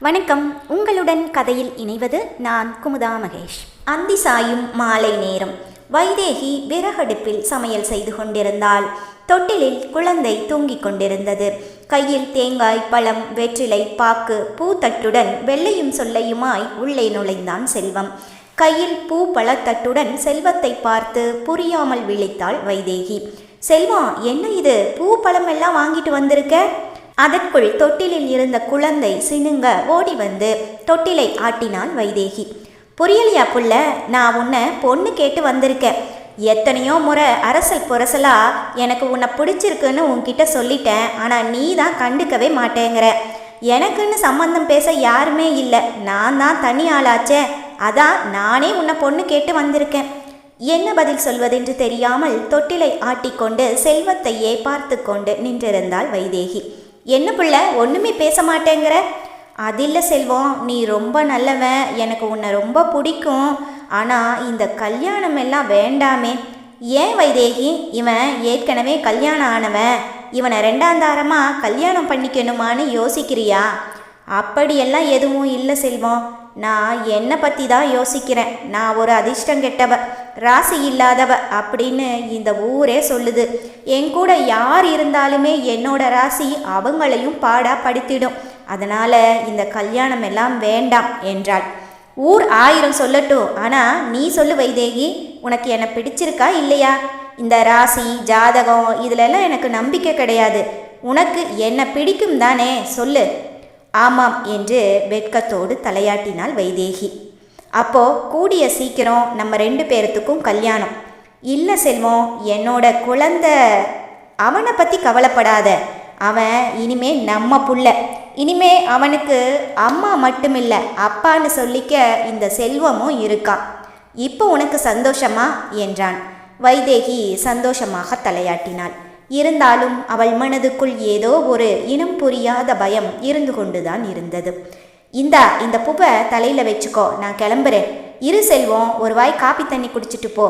வணக்கம். உங்களுடன் கதையில் இணைவது நான் குமுதா மகேஷ். அந்தி சாயும் மாலை நேரம். வைதேகி விறகடுப்பில் சமையல் செய்து கொண்டிருந்தாள். தொட்டிலில் குழந்தை தூங்கிக் கொண்டிருந்தது. கையில் தேங்காய், பழம், வெற்றிலை, பாக்கு, பூத்தட்டுடன் வெள்ளையும் சொல்லையுமாய் உள்ளே நுழைந்தான் செல்வம். கையில் பூ பழத்தட்டுடன் செல்வத்தை பார்த்து புரியாமல் விழித்தாள் வைதேகி. செல்வா, என்ன இது? பூ பழம் எல்லாம் வாங்கிட்டு வந்திருக்க? அதற்குள் தொட்டிலில் இருந்த குழந்தை சினுங்க ஓடி வந்து தொட்டிலை ஆட்டினாள் வைதேகி. புரியலையா புள்ள? நான் உன்னை பொண்ணு கேட்டு வந்திருக்கேன். எத்தனையோ முறை அரசல் புரசலா எனக்கு உன்னை பிடிச்சிருக்குன்னு உன்கிட்ட சொல்லிட்டேன். ஆனால் நீ தான் கண்டுக்கவே மாட்டேங்கிற. எனக்குன்னு சம்பந்தம் பேச யாருமே இல்லை. நான் தான் தனி ஆளாச்சே. அதான் நானே உன்னை பொண்ணு கேட்டு வந்திருக்கேன். என்ன பதில் சொல்வதென்று தெரியாமல் தொட்டிலை ஆட்டிக்கொண்டு செல்வத்தையே பார்த்து கொண்டு நின்றிருந்தாள் வைதேகி. என்ன பிள்ளை, ஒன்றுமே பேச மாட்டேங்கிற? அதில்லை செல்வம், நீ ரொம்ப நல்லவன், எனக்கு உன்னை ரொம்ப பிடிக்கும். ஆனால் இந்த கல்யாணம் எல்லாம் வேண்டாமே. ஏன் வைதேகி? இவன் ஏற்கனவே கல்யாணம் ஆனவன். இவனை ரெண்டாந்தாரமாக கல்யாணம் பண்ணிக்கணுமான்னு யோசிக்கிறியா? அப்படியெல்லாம் எதுவும் இல்லை செல்வம். நான் என்னை பற்றி தான் யோசிக்கிறேன். நான் ஒரு அதிர்ஷ்டம் கெட்டவ, ராசி இல்லாதவ அப்படின்னு இந்த ஊரே சொல்லுது. என் கூட யார் இருந்தாலுமே என்னோட ராசி அவங்களையும் பாடா படுத்திடும். அதனால் இந்த கல்யாணம் எல்லாம் வேண்டாம் என்றாள். ஊர் 1000 சொல்லட்டும், ஆனால் நீ சொல்லு வைதேகி, உனக்கு என்னை பிடிச்சிருக்கா இல்லையா? இந்த ராசி ஜாதகம் இதிலெல்லாம் எனக்கு நம்பிக்கை கிடையாது. உனக்கு என்னை பிடிக்கும் தானே, சொல்லு. ஆமாம் என்று வெட்கத்தோடு தலையாட்டினாள் வைதேகி. அப்போ கூடிய சீக்கிரம் நம்ம 2 பேர்த்துக்கும் கல்யாணம். இல்லை செல்வம், என்னோட குழந்தை, அவனை பற்றி கவலைப்படாத. அவன் இனிமே நம்ம புள்ள. இனிமே அவனுக்கு அம்மா மட்டுமில்லை, அப்பான்னு சொல்லிக்க இந்த செல்வமும் இருக்கான். இப்போ உனக்கு சந்தோஷமா என்றான். வைதேகி சந்தோஷமாக தலையாட்டினாள். இருந்தாலும் அவள் மனதுக்குள் ஏதோ ஒரு இனம் புரியாத பயம் இருந்து கொண்டுதான் இருந்தது. இந்த பூவை தலையில் வச்சுக்கோ, நான் கிளம்புறேன். இரு செல்வம், ஒரு வாய் காப்பி தண்ணி குடிச்சிட்டு போ.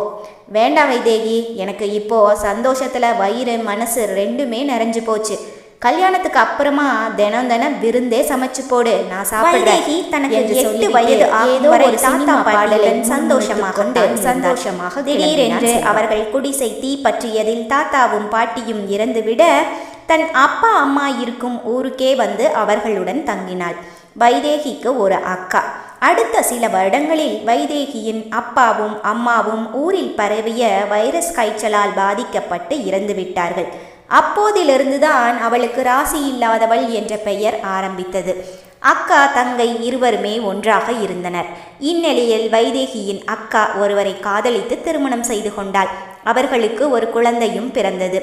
வேண்டாம் வைதேகி, எனக்கு இப்போ சந்தோஷத்தில் வயிறு மனசு ரெண்டுமே நிறைஞ்சு போச்சு. கல்யாணத்துக்கு அப்புறமா தினம் விருந்தே சமைச்சு போடு, நான் சாப்பிடுறேன். தனக்கு 8 வயது ஏதோ ஒரு தாத்தா பாடலன் சந்தோஷமாக திடீரென்று அவர்கள் குடிசை தீ பற்றியதில் தாத்தாவும் பாட்டியும் இறந்துவிட தன் அப்பா அம்மா இருக்கும் ஊருக்கே வந்து அவர்களுடன் தங்கினாள். வைதேகிக்கு ஒரு அக்கா. அடுத்த சில வருடங்களில் வைதேகியின் அப்பாவும் அம்மாவும் ஊரில் பரவிய வைரஸ் காய்ச்சலால் பாதிக்கப்பட்டு இறந்துவிட்டார்கள். அப்போதிலிருந்துதான் அவளுக்கு ராசி இல்லாதவள் என்ற பெயர் ஆரம்பித்தது. அக்கா தங்கை இருவருமே ஒன்றாக இருந்தனர். இந்நிலையில் வைதேகியின் அக்கா ஒருவரை காதலித்து திருமணம் செய்து கொண்டாள். அவர்களுக்கு ஒரு குழந்தையும் பிறந்தது.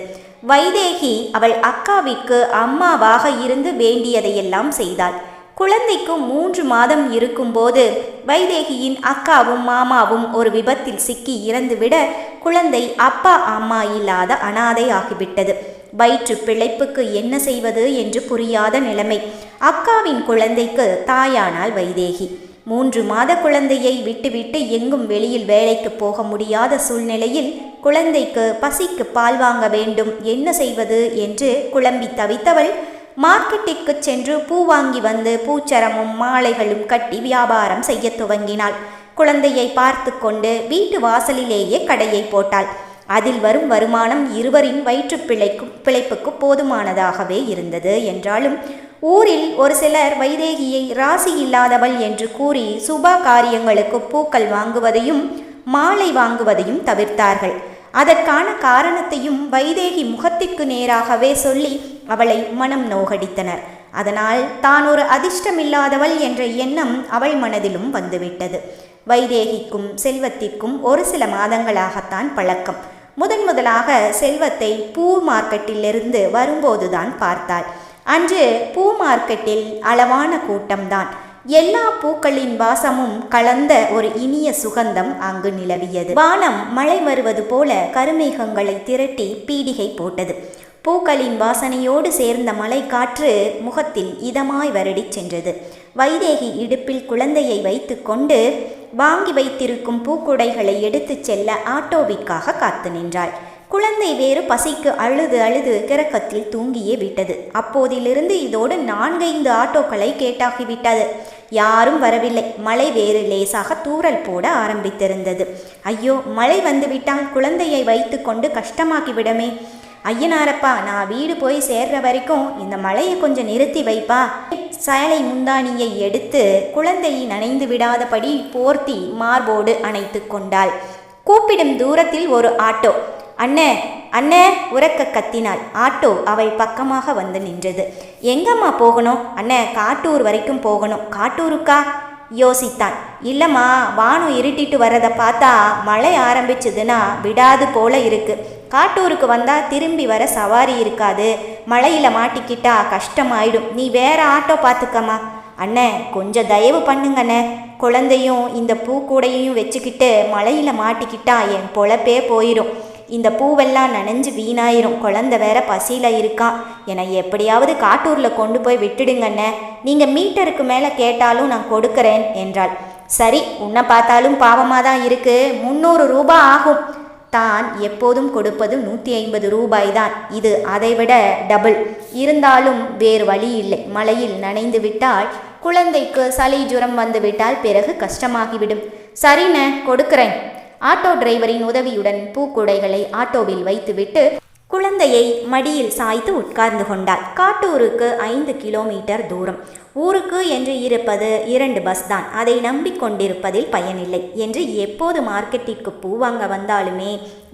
வைதேகி அவள் அக்காவிற்கு அம்மாவாக இருந்து வேண்டியதையெல்லாம் செய்தாள். குழந்தைக்கு 3 மாதம் இருக்கும்போது வைதேகியின் அக்காவும் மாமாவும் ஒரு விபத்தில் சிக்கி இறந்துவிட குழந்தை அப்பா அம்மா இல்லாத அனாதை ஆகிவிட்டது. வயிற்று பிழைப்புக்கு என்ன செய்வது என்று புரியாத நிலைமை. அக்காவின் குழந்தைக்கு தாயானாள் வைதேகி. 3 மாத குழந்தையை விட்டுவிட்டு எங்கும் வெளியில் வேலைக்கு போக முடியாத சூழ்நிலையில் குழந்தைக்கு பசிக்கு பால் வாங்க வேண்டும், என்ன செய்வது என்று குழம்பி தவித்தவள் மார்க்கெட்டிற்கு சென்று பூ வாங்கி வந்து பூச்சரமும் மாலைகளும் கட்டி வியாபாரம் செய்ய துவங்கினாள். குழந்தையை பார்த்து கொண்டு வீட்டு வாசலிலேயே கடையை போட்டாள். அதில் வரும் வருமானம் இருவரின் வயிற்று பிழைப்புக்கு போதுமானதாகவே இருந்தது. என்றாலும் ஊரில் ஒரு சிலர் வைதேகியை ராசி இல்லாதவள் என்று கூறி சுப காரியங்களுக்கு பூக்கள் வாங்குவதையும் மாலை வாங்குவதையும் தவிர்த்தார்கள். அதற்கான காரணத்தையும் வைதேகி முகத்திற்கு நேராகவே சொல்லி அவளை மனம் நோகடித்தனர். அதனால் தான் ஒரு அதிர்ஷ்டமில்லாதவள் என்ற எண்ணம் அவள் மனதிலும் வந்துவிட்டது. வைதேகிக்கும் செல்வத்திற்கும் ஒரு சில மாதங்களாகத்தான் பழக்கம். முதலாக செல்வத்தை பூ மார்க்கெட்டிலிருந்து வரும்போதுதான் பார்த்தாள். அன்று பூ மார்க்கெட்டில் அளவான கூட்டம்தான். எல்லா பூக்களின் வாசமும் கலந்த ஒரு இனிய சுகந்தம் அங்கு நிலவியது. வானம் மழை வருவது போல கருமேகங்களை திரட்டி பீடிகை போட்டது. பூக்களின் வாசனையோடு சேர்ந்த மலை காற்று முகத்தில் இதமாய் வருடிச் சென்றது. வைதேகி இடுப்பில் குழந்தையை வைத்து கொண்டு வாங்கி வைத்திருக்கும் பூக்குடைகளை எடுத்துச் செல்ல ஆட்டோவிற்காக காத்து நின்றாள். குழந்தை வேறு பசிக்கு அழுது அழுது கிறக்கத்தில் தூங்கியே விட்டது. அப்போதிலிருந்து இதோடு 4-5 ஆட்டோக்களை கேட்டாகிவிட்டது. யாரும் வரவில்லை. மழை வேறு லேசாக தூறல் போட ஆரம்பித்திருந்தது. ஐயோ, மழை வந்துவிட்டால் குழந்தையை வைத்து கொண்டு கஷ்டமாக்கிவிடமே. ஐயனாரப்பா, நான் வீடு போய் சேர்ற வரைக்கும் இந்த மழையை கொஞ்சம் நிறுத்தி வைப்பா. சேலை முந்தானியை எடுத்து குழந்தையை நனைந்து விடாதபடி போர்த்தி மார்போடு அணைத்து கொண்டாள். கூப்பிடும் தூரத்தில் ஒரு ஆட்டோ. அண்ணே அண்ணே உரக்க கத்தினாள். ஆட்டோ அவள் பக்கமாக வந்து நின்றது. எங்கம்மா போகணும்? அண்ணே, காட்டூர் வரைக்கும் போகணும். காட்டூருக்கா? யோசித்தான். இல்லைம்மா, வானம் இருட்டிட்டு வர்றதை பார்த்தா மழை ஆரம்பிச்சதுன்னா விடாது போல இருக்கு. காட்டூருக்கு வந்தால் திரும்பி வர சவாரி இருக்காது. மழையில் மாட்டிக்கிட்டா கஷ்டமாயிடும். நீ வேற ஆட்டோ பார்த்துக்கம்மா. அண்ணே, கொஞ்சம் தயவு பண்ணுங்கண்ணே. குழந்தையும் இந்த பூக்கூடையையும் வச்சுக்கிட்டு மழையில் மாட்டிக்கிட்டா என் பொழப்பே போயிடும். இந்த பூவெல்லாம் நனைஞ்சு வீணாயிரும். குழந்தை வேற பசியில் இருக்கான். என்னை எப்படியாவது காட்டூரில் கொண்டு போய் விட்டுடுங்கண்ணே. நீங்கள் மீட்டருக்கு மேலே கேட்டாலும் நான் கொடுக்குறேன் என்றாள். சரி, உன்னை பார்த்தாலும் பாவமாக தான் இருக்கு. 300 ரூபாய் ஆகும். தான் எப்போதும் கொடுப்பது 150 ரூபாய் தான். இது அதைவிட டபுள். இருந்தாலும் வேறு வழி இல்லை. மழையில் நனைந்து விட்டால் குழந்தைக்கு சளி ஜுரம் வந்து விட்டால் பிறகு கஷ்டமாகிவிடும். சரிண்ணே, கொடுக்கிறேன். ஆட்டோ டிரைவரின் உதவியுடன் பூக்குடைகளை ஆட்டோவில் வைத்துவிட்டு குழந்தையை மடியில் சாய்த்து உட்கார்ந்து கொண்டாள். காட்டூருக்கு 5 கிலோமீட்டர் தூரம். ஊருக்கு என்று இருப்பது 2 பஸ் தான். அதை நம்பிக்கொண்டிருப்பதில் பயனில்லை என்று எப்போது மார்க்கெட்டிற்கு பூ வாங்க வந்தாலுமே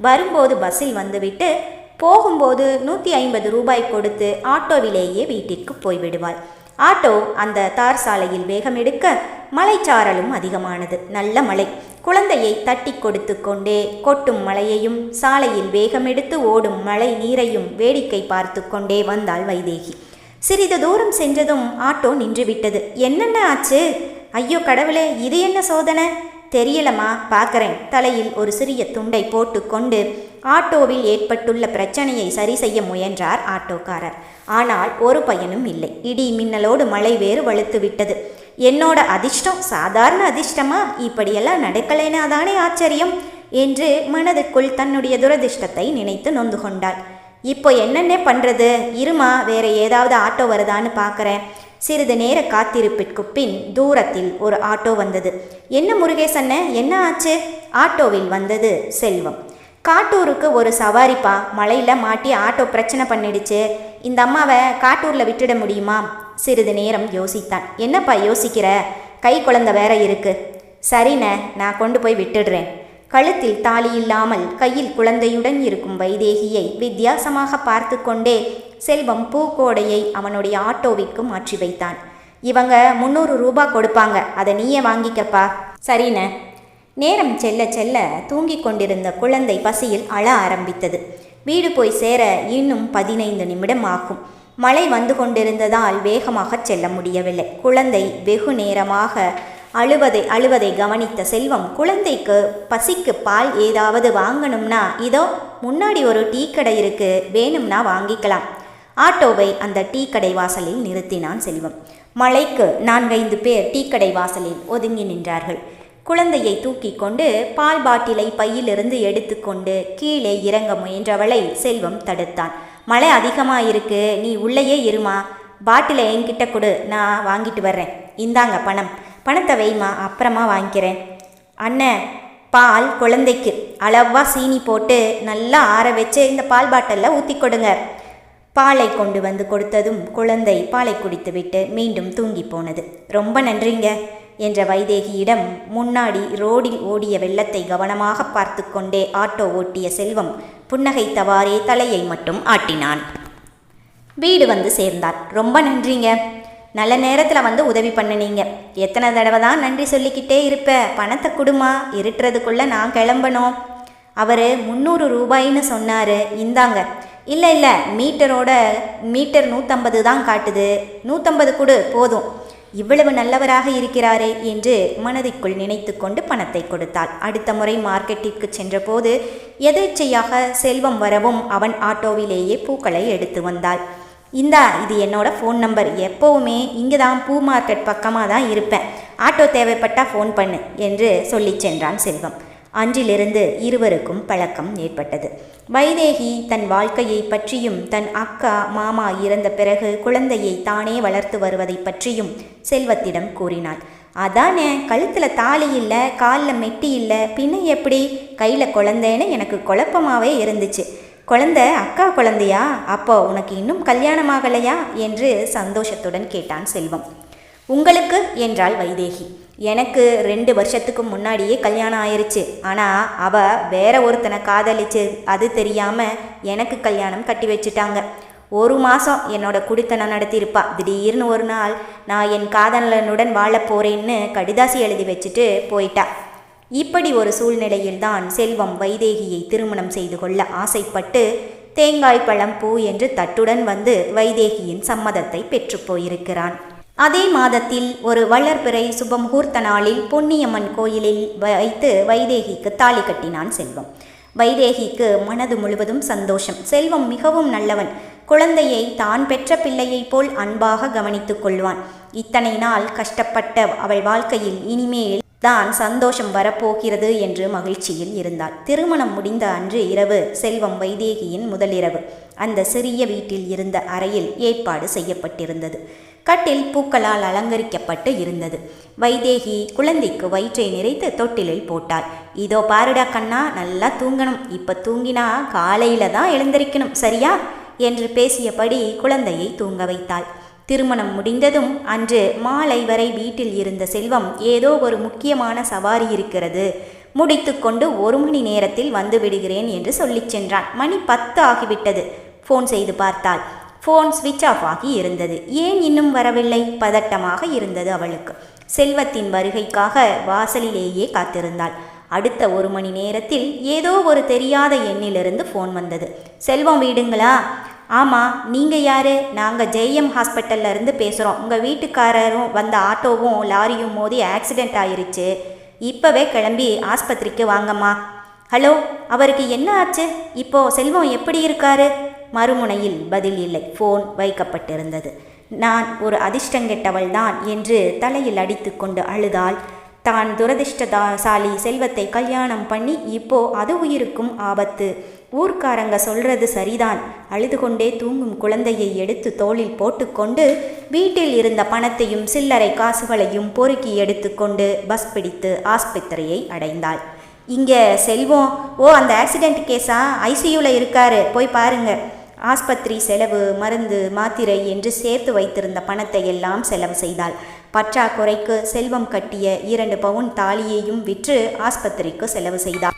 வரும்போது பஸ்ஸில் வந்துவிட்டு போகும்போது 150 ரூபாய் கொடுத்து ஆட்டோவிலேயே வீட்டிற்கு போய்விடுவாள். ஆட்டோ அந்த தார் சாலையில் வேகம் எடுக்க மலைச்சாரலும் அதிகமானது. நல்ல மழை. குழந்தையை தட்டி கொடுத்து கொண்டே கொட்டும் மழையையும் சாலையில் வேகமெடுத்து ஓடும் மழை நீரையும் வேடிக்கை பார்த்து கொண்டே வந்தாள் வைதேகி. சிறிது தூரம் சென்றதும் ஆட்டோ நின்றுவிட்டது. என்னென்ன ஆச்சு? ஐயோ கடவுளே, இது என்ன சோதனை? தெரியலம்மா, பார்க்குறேன். தலையில் ஒரு சிறிய துண்டை போட்டு கொண்டு ஆட்டோவில் ஏற்பட்டுள்ள பிரச்சனையை சரி செய்ய முயன்றார் ஆட்டோக்காரர். ஆனால் ஒரு பயனும் இல்லை. இடி மின்னலோடு மழை வேறு வலுத்து விட்டது. என்னோட அதிர்ஷ்டம் சாதாரண அதிர்ஷ்டமா? இப்படியெல்லாம் நடக்கலைனா தானே ஆச்சரியம் என்று மனதுக்குள் தன்னுடைய துரதிர்ஷ்டத்தை நினைத்து நொந்து கொண்டாள். இப்போ என்னென்ன பண்ணுறது? இருமா, வேற ஏதாவது ஆட்டோ வருதான்னு பார்க்குறேன். சிறிது நேர காத்திருப்பிற்கு பின் தூரத்தில் ஒரு ஆட்டோ வந்தது. என்ன முருகேசண்ண, என்ன ஆச்சு? ஆட்டோவில் வந்தது செல்வம். காட்டூருக்கு ஒரு சவாரிப்பா. மழையில் மாட்டி ஆட்டோ பிரச்சனை பண்ணிடுச்சு. இந்த அம்மாவை காட்டூரில் விட்டுட முடியுமா? சிறிது நேரம் யோசித்தான். என்னப்பா யோசிக்கிற? கை குழந்தை வேற இருக்கு. சரிண்ணே, நான் கொண்டு போய் விட்டுடுறேன். கழுத்தில் தாலி இல்லாமல் கையில் குழந்தையுடன் இருக்கும் வைதேகியை வித்தியாசமாக பார்த்து கொண்டே செல்வம் பூக்கோடையை அவனுடைய ஆட்டோவிற்கு மாற்றி வைத்தான். இவங்க 300 ரூபாய் கொடுப்பாங்க, அதை நீயே வாங்கிக்கப்பா. சரிண்ணே. நேரம் செல்ல செல்ல தூங்கிக் கொண்டிருந்த குழந்தை பசியில் அழ ஆரம்பித்தது. வீடு போய் சேர இன்னும் 15 நிமிடம் ஆகும். மழை வந்து கொண்டிருந்ததால் வேகமாக செல்ல முடியவில்லை. குழந்தை வெகு நேரமாக அழுவதை கவனித்த செல்வம் குழந்தைக்கு பசிக்கு பால் ஏதாவது வாங்கணும்னா இதோ முன்னாடி ஒரு டீ கடை இருக்கு, வேணும்னா வாங்கிக்கலாம். ஆட்டோவை அந்த டீ கடை வாசலில் நிறுத்தினான் செல்வம். மழைக்கு 4-5 பேர் டீ கடை வாசலில் ஒதுங்கி நின்றார்கள். குழந்தையை தூக்கி கொண்டு பால் பாட்டிலை பையிலிருந்து எடுத்துக்கொண்டு கீழே இறங்க முயன்றவளை செல்வம் தடுத்தான். மழை அதிகமாக நீ உள்ளேயே இருமா. பாட்டிலை என்கிட்ட கொடு, நான் வாங்கிட்டு வர்றேன். இந்தாங்க பணம். பணத்தை வைமா, அப்புறமா வாங்கிக்கிறேன். அண்ணன், பால் குழந்தைக்கு அளவா சீனி போட்டு நல்லா ஆற வச்சு இந்த பால் பாட்டிலில் ஊற்றி கொடுங்க. பாலை கொண்டு வந்து கொடுத்ததும் குழந்தை பாலை குடித்துவிட்டு மீண்டும் தூங்கி போனது. ரொம்ப நன்றிங்க என்ற வைதேகியிடம் முன்னாடி ரோடில் ஓடிய வெள்ளத்தை கவனமாக பார்த்து கொண்டே ஆட்டோ ஓட்டிய செல்வம் புன்னகைத்தவாறே தலையை மட்டும் ஆட்டினான். வீடு வந்து சேர்ந்தார். ரொம்ப நன்றிங்க, நல்ல நேரத்தில் வந்து உதவி பண்ணினீங்க. எத்தனை தடவை தான் நன்றி சொல்லிக்கிட்டே இருப்ப? பணத்தை கொடுமா, இருட்டுறதுக்குள்ளே நான் கிளம்பணும். அவர் 300 ரூபாய்ன்னு சொன்னார், இந்தாங்க. இல்லை மீட்டர் 150 தான் காட்டுது, 150 கொடு போதும். இவ்வளவு நல்லவராக இருக்கிறாரே என்று மனதிற்குள் நினைத்து கொண்டு பணத்தை கொடுத்தாள். அடுத்த முறை மார்க்கெட்டிற்கு சென்றபோது எதேச்சையாக செல்வம் வரவும் அவன் ஆட்டோவிலேயே பூக்களை எடுத்து வந்தாள். இந்தா, இது என்னோட ஃபோன் நம்பர். எப்போவுமே இங்கே தான் பூ மார்க்கெட் பக்கமாக தான் இருப்பேன். ஆட்டோ தேவைப்பட்டால் ஃபோன் பண்ணு என்று சொல்லி சென்றான் செல்வம். அன்றிலிருந்து இருவருக்கும் பழக்கம் ஏற்பட்டது. வைதேகி தன் வாழ்க்கையை பற்றியும் தன் அக்கா மாமா இறந்த பிறகு குழந்தையை தானே வளர்த்து வருவதை பற்றியும் செல்வத்திடம் கூறினாள். அதானே, கழுத்தில் தாலி இல்லை, காலில் மெட்டி இல்லை, பின்ன எப்படி கையில் குழந்தைன்னு எனக்கு குழப்பமாகவே இருந்துச்சு. குழந்தை அக்கா குழந்தையா? அப்போ உனக்கு இன்னும் கல்யாணமாகலையா என்று சந்தோஷத்துடன் கேட்டான் செல்வம். உங்களுக்கு என்றாள் வைதேகி. எனக்கு 2 வருஷத்துக்கு முன்னாடியே கல்யாணம் ஆயிடுச்சு. ஆனால் அவள் வேற ஒருத்தனை காதலிச்சு அது தெரியாமல் எனக்கு கல்யாணம் கட்டி வச்சுட்டாங்க. 1 மாதம் என்னோட குடித்தனம் நடத்தியிருப்பா. திடீர்னு ஒரு நாள் நான் என் காதலனுடன் வாழ போகிறேன்னு கடிதாசி எழுதி வச்சுட்டு போயிட்டா. இப்படி ஒரு சூழ்நிலையில்தான் செல்வம் வைதேகியை திருமணம் செய்து கொள்ள ஆசைப்பட்டு தேங்காய் பழம் பூ என்று தட்டுடன் வந்து வைதேகியின் சம்மதத்தை பெற்று போயிருக்கிறான். அதே மாதத்தில் ஒரு வளர்பிறை சுபமுகூர்த்த நாளில் பொன்னியம்மன் கோயிலில் வைத்து வைதேகிக்கு தாலி கட்டினான் செல்வம். வைதேகிக்கு மனது முழுவதும் சந்தோஷம். செல்வம் மிகவும் நல்லவன். குழந்தையை தான் பெற்ற பிள்ளையைப் போல் அன்பாக கவனித்துக் கொள்வான். இத்தனை நாள் கஷ்டப்பட்ட அவள் வாழ்க்கையில் இனிமேல் தான் சந்தோஷம் வரப்போகிறது என்று மகிழ்ச்சியில் இருந்தாள். திருமணம் முடிந்த அன்று இரவு செல்வம் வைதேகியின் முதலிரவு. அந்த சிறிய வீட்டில் இருந்த அறையில் ஏற்பாடு செய்யப்பட்டிருந்தது. கட்டில் பூக்களால் அலங்கரிக்கப்பட்டு இருந்தது. வைதேகி குழந்தைக்கு வயிற்றை நிறைத்து தொட்டிலில் போட்டாள். இதோ பாருடா கண்ணா, நல்லா தூங்கணும். இப்போ தூங்கினா காலையில தான் எழுந்திருக்கணும், சரியா என்று பேசியபடி குழந்தையை தூங்க வைத்தாள். திருமணம் முடிந்ததும் அன்று மாலை வரை வீட்டில் இருந்த செல்வம் ஏதோ ஒரு முக்கியமான சவாரி இருக்கிறது, முடித்து கொண்டு 1 மணி நேரத்தில் வந்து விடுகிறேன் என்று சொல்லிச் சென்றான். மணி 10 ஆகிவிட்டது. ஃபோன் செய்து பார்த்தாள். ஃபோன் ஸ்விட்ச் ஆஃப் ஆகி இருந்தது. ஏன் இன்னும் வரவில்லை? பதட்டமாக இருந்தது அவளுக்கு. செல்வத்தின் வருகைக்காக வாசலிலேயே காத்திருந்தாள். அடுத்த 1 மணி நேரத்தில் ஏதோ ஒரு தெரியாத எண்ணிலிருந்து ஃபோன் வந்தது. செல்வம் வீடுங்களா? ஆமாம், நீங்கள் யார்? நாங்கள் ஜெயம் ஹாஸ்பிட்டல்ல இருந்து பேசுகிறோம். உங்கள் வீட்டுக்காரரும் வந்த ஆட்டோவும் லாரியும் மோதி ஆக்சிடெண்ட் ஆயிருச்சு. இப்போவே கிளம்பி ஆஸ்பத்திரிக்கு வாங்கம்மா. ஹலோ, அவருக்கு என்ன ஆச்சு? இப்போ செல்வம் எப்படி இருக்காரு? மறுமுனையில் பதில் இல்லை. ஃபோன் வைக்கப்பட்டிருந்தது. நான் ஒரு அதிர்ஷ்டங்கெட்டவள் தான் என்று தலையில் அடித்து கொண்டு அழுதாள். தான் துரதிர்ஷ்டசாலி செல்வத்தை கல்யாணம் பண்ணி இப்போ அது உயிருக்கும் ஆபத்து. ஊர்க்காரங்க சொல்றது சரிதான். அழுது கொண்டே தூங்கும் குழந்தையை எடுத்து தோளில் போட்டுக்கொண்டு வீட்டில் இருந்த பணத்தையும் சில்லறை காசுகளையும் பொறுக்கி எடுத்துக்கொண்டு பஸ் பிடித்து ஆஸ்பத்திரியை அடைந்தாள். இங்கே செல்வம், அந்த ஆக்சிடெண்ட் கேஸா? ஐசியூவில் இருக்காரு, போய் பாருங்க. ஆஸ்பத்திரி செலவு, மருந்து, மாத்திரை என்று சேர்த்து வைத்திருந்த பணத்தை எல்லாம் செலவு செய்தாள். பற்றாக்குறைக்கு செல்வம் கட்டிய 2 பவுன் தாலியையும் விற்று ஆஸ்பத்திரிக்கு செலவு செய்தாள்.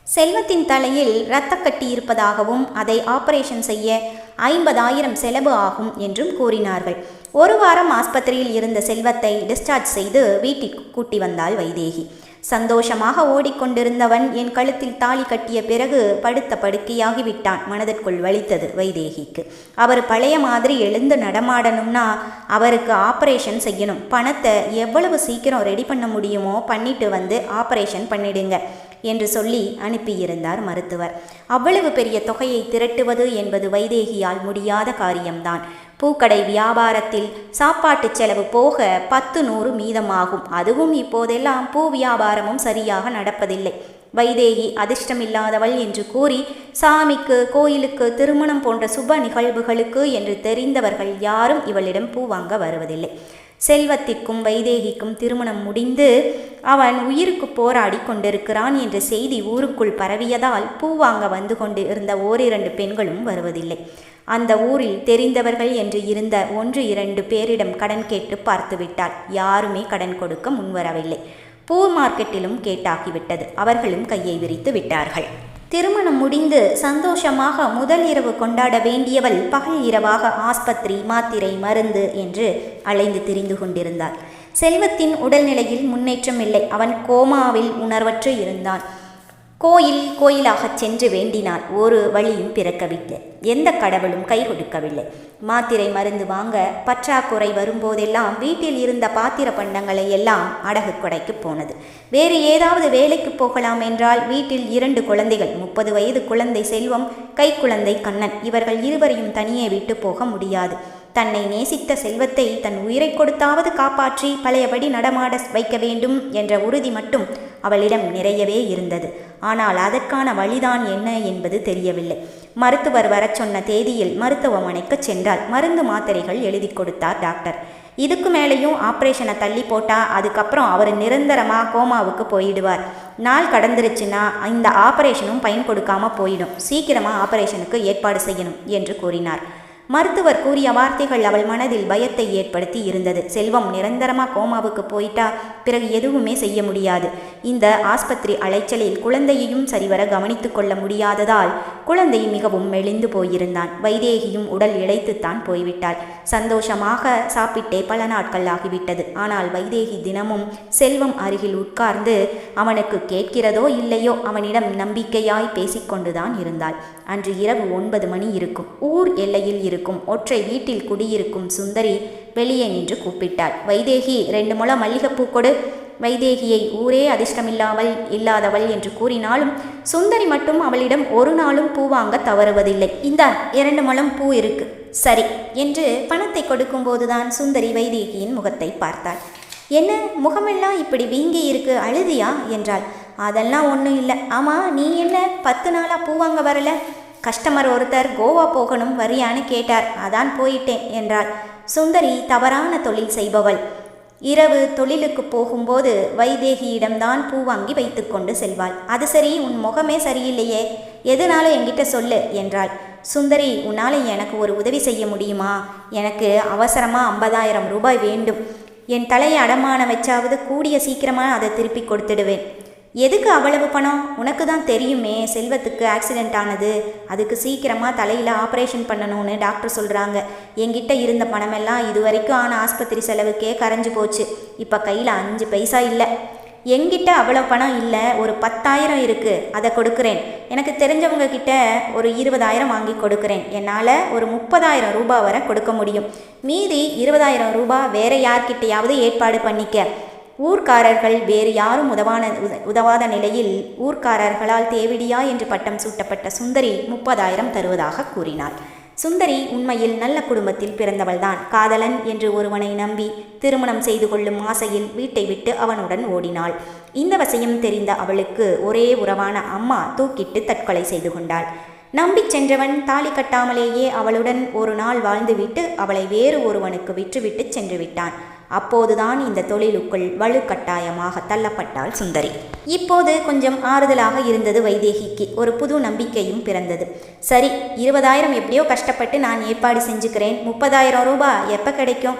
செல்வத்தின் தலையில் இரத்தக்கட்டி இருப்பதாகவும் அதை ஆபரேஷன் செய்ய 50,000 செலவு ஆகும் என்றும் கூறினார்கள். 1 வாரம் ஆஸ்பத்திரியில் இருந்த செல்வத்தை டிஸ்சார்ஜ் செய்து வீட்டிற்கு கூட்டி வந்தாள் வைதேகி. சந்தோஷமாக ஓடிக்கொண்டிருந்தவன் என் கழுத்தில் தாலி கட்டிய பிறகு படுத்த படுக்கையாகிவிட்டான். மனதிற்குள் வலித்தது வைதேகிக்கு. அவர் பழைய மாதிரி எழுந்து நடமாடணும்னா அவருக்கு ஆப்ரேஷன் செய்யணும். பணத்தை எவ்வளவு சீக்கிரம் ரெடி பண்ண முடியுமோ பண்ணிட்டு வந்து ஆப்ரேஷன் பண்ணிடுங்க என்று சொல்லி அனுப்பியிருந்தார் மருத்துவர். அவ்வளவு பெரிய தொகையை திரட்டுவது என்பது வைதேகியால் முடியாத காரியம்தான். பூக்கடை வியாபாரத்தில் சாப்பாட்டு செலவு போக 10-100 மீதமாகும். அதுவும் இப்போதெல்லாம் பூ வியாபாரமும் சரியாக நடப்பதில்லை. வைதேகி அதிர்ஷ்டமில்லாதவள் என்று கூறி சாமிக்கு, கோயிலுக்கு, திருமணம் போன்ற சுப நிகழ்வுகளுக்கு என்று தெரிந்தவர்கள் யாரும் இவளிடம் பூ வாங்க வருவதில்லை. செல்வத்திற்கும் வைதேகிக்கும் திருமணம் முடிந்து அவன் உயிருக்கு போராடி கொண்டிருக்கிறான் என்ற செய்தி ஊருக்குள் பரவியதால் பூ வாங்க வந்து கொண்டு இருந்த 1-2 பெண்களும் வருவதில்லை. அந்த ஊரில் தெரிந்தவர்கள் என்று இருந்த 1-2 பேரிடம் கடன் கேட்டு பார்த்து விட்டாள். யாருமே கடன் கொடுக்க முன்வரவில்லை. பூ மார்க்கெட்டிலும் கேட்டாகிவிட்டது. அவர்களும் கையை விரித்து விட்டார்கள். திருமணம் முடிந்து சந்தோஷமாக முதல் இரவு கொண்டாட வேண்டியவள் பகல் இரவாக ஆஸ்பத்திரி, மாத்திரை, மருந்து என்று அலைந்து திரிந்து கொண்டிருந்தாள். செல்வத்தின் உடல்நிலையில் முன்னேற்றம் இல்லை. அவன் கோமாவில் உணர்வற்று இருந்தான். கோயிலாகச் சென்று வேண்டினாள். ஒரு வழியும் பிறக்கவில்லை. எந்த கடவுளும் கை கொடுக்கவில்லை. மாத்திரை, மருந்து வாங்க பற்றாக்குறை வரும்போதெல்லாம் வீட்டில் இருந்த பாத்திர பண்டங்களை எல்லாம் அடகு கொடைக்கு போனது. வேறு ஏதாவது வேலைக்கு போகலாம் என்றால் வீட்டில் 2 குழந்தைகள், 30 வயது குழந்தை செல்வம், கைக்குழந்தை கண்ணன். இவர்கள் இருவரையும் தனியே விட்டு போக முடியாது. தன்னை நேசித்த செல்வத்தை தன் உயிரை கொடுத்தாவது காப்பாற்றி பழையபடி நடமாட வைக்க வேண்டும் என்ற உறுதி மட்டும் அவளிடம் நிறையவே இருந்தது. ஆனால் அதற்கான வழிதான் என்ன என்பது தெரியவில்லை. மருத்துவர் வரச் சொன்ன தேதியில் மருத்துவமனைக்கு சென்றால் மருந்து மாத்திரைகள் எழுதி கொடுத்தார் டாக்டர். இதுக்கு மேலேயும் ஆப்ரேஷனை தள்ளி போட்டால் அதுக்கப்புறம் அவர் நிரந்தரமாக கோமாவுக்கு போயிடுவார். நாள் கடந்துருச்சுன்னா இந்த ஆப்ரேஷனும் பயன் கொடுக்காமல் போயிடும். சீக்கிரமாக ஆப்ரேஷனுக்கு ஏற்பாடு செய்யணும் என்று கூறினார். மருத்துவர் கூறிய வார்த்தைகள் அவள் மனதில் பயத்தை ஏற்படுத்தி இருந்தது. செல்வம் நிரந்தரமாக கோமாவுக்கு போயிட்டா பிறகு எதுவுமே செய்ய முடியாது. இந்த ஆஸ்பத்திரி அலைச்சலில் குழந்தையையும் சரிவர கவனித்து கொள்ள முடியாததால் குழந்தை மிகவும் மெலிந்து போயிருந்தான். வைதேகியும் உடல் இழைத்துத்தான் போய்விட்டாள். சந்தோஷமாக சாப்பிட்டே பல நாட்கள் ஆகிவிட்டது. ஆனால் வைதேகி தினமும் செல்வம் அருகில் உட்கார்ந்து அவனுக்கு கேட்கிறதோ இல்லையோ அவனிடம் நம்பிக்கையாய் பேசிக்கொண்டுதான் இருந்தாள். அன்று இரவு 9 மணி இருக்கும். ஊர் எல்லையில் இருக்கும் ஒற்றை வீட்டில் குடியிருக்கும் சுந்தரி வெளியே நின்று கூப்பிட்டாள். வைதேகி 2 முழம் மல்லிகைப்பூ கொடு. வைதேகியை ஊரே இல்லாதவள் என்று கூறினாலும் சுந்தரி மட்டும் அவளிடம் ஒரு நாளும் பூ வாங்க தவறுவதில்லை. இந்த 2 முழம் பூ இருக்கு சரி என்று பணத்தை கொடுக்கும்போதுதான் சுந்தரி வைதேகியின் முகத்தை பார்த்தாள். என்ன முகமெல்லாம் இப்படி வீங்கி இருக்கு, அழுதியா என்றாள். அதெல்லாம் ஒன்றும் இல்லை. ஆமாம், நீ என்ன 10 நாளாக பூ வாங்க வரல? கஸ்டமர் ஒருத்தர் கோவா போகணும் வரியான்னு கேட்டார், அதான் போயிட்டேன் என்றாள். சுந்தரி தவறான தொழில் செய்பவள். இரவு தொழிலுக்கு போகும்போது வைதேகியிடம்தான் பூ வாங்கி வைத்து கொண்டு செல்வாள். அது சரி, உன் முகமே சரியில்லையே, எதுனாலும் என்கிட்ட சொல்லு என்றாள். சுந்தரி, உன்னால் எனக்கு ஒரு உதவி செய்ய முடியுமா? எனக்கு அவசரமாக 50,000 ரூபாய் வேண்டும். என் தலையை அடமானம் வச்சாவது கூடிய சீக்கிரமாக அதை திருப்பி கொடுத்துடுவேன். எதுக்கு அவ்வளவு பணம்? உனக்கு தான் தெரியுமே, செல்வத்துக்கு ஆக்சிடெண்ட் ஆனது, அதுக்கு சீக்கிரமாக தலையில் ஆப்ரேஷன் பண்ணணும்னு டாக்டர் சொல்கிறாங்க. என்கிட்ட இருந்த பணமெல்லாம் இதுவரைக்கும் ஆன ஆஸ்பத்திரி செலவுக்கே கரைஞ்சு போச்சு. இப்போ கையில் 5 பைசா இல்லை. என்கிட்ட அவ்வளோ பணம் இல்லை, ஒரு 10,000 இருக்குது, அதை கொடுக்குறேன். எனக்கு தெரிஞ்சவங்க கிட்ட ஒரு 20,000 வாங்கி கொடுக்குறேன். என்னால் ஒரு 30,000 ரூபாய் வரை கொடுக்க முடியும். மீதி 20,000 ரூபாய் வேறு யார்கிட்டையாவது ஏற்பாடு பண்ணிக்க. ஊர்க்காரர்கள் வேறு யாரும் உதவாத நிலையில் ஊர்க்காரர்களால் தேவிடியா என்று பட்டம் சூட்டப்பட்ட சுந்தரி 30,000 தருவதாக கூறினாள். சுந்தரி உண்மையில் நல்ல குடும்பத்தில் பிறந்தவள்தான். காதலன் என்று ஒருவனை நம்பி திருமணம் செய்து கொள்ளும் ஆசையில் வீட்டை விட்டு அவனுடன் ஓடினாள். இந்த விஷயம் தெரிந்த அவளுக்கு ஒரே உறவான அம்மா தூக்கிட்டு தற்கொலை செய்து கொண்டாள். நம்பிச் சென்றவன் தாலி கட்டாமலேயே அவளுடன் ஒரு நாள் வாழ்ந்துவிட்டு அவளை வேறு ஒருவனுக்கு விற்றுவிட்டு சென்று விட்டான். அப்போதுதான் இந்த தொழிலுக்குள் வலுக்கட்டாயமாக தள்ளப்பட்டாள் சுந்தரி. இப்போது கொஞ்சம் ஆறுதலாக இருந்தது வைதேகிக்கு. ஒரு புது நம்பிக்கையும் பிறந்தது. சரி, 20,000 எப்படியோ கஷ்டப்பட்டு நான் ஏற்பாடு செஞ்சுக்கிறேன். 30,000 ரூபாய் எப்போ கிடைக்கும்?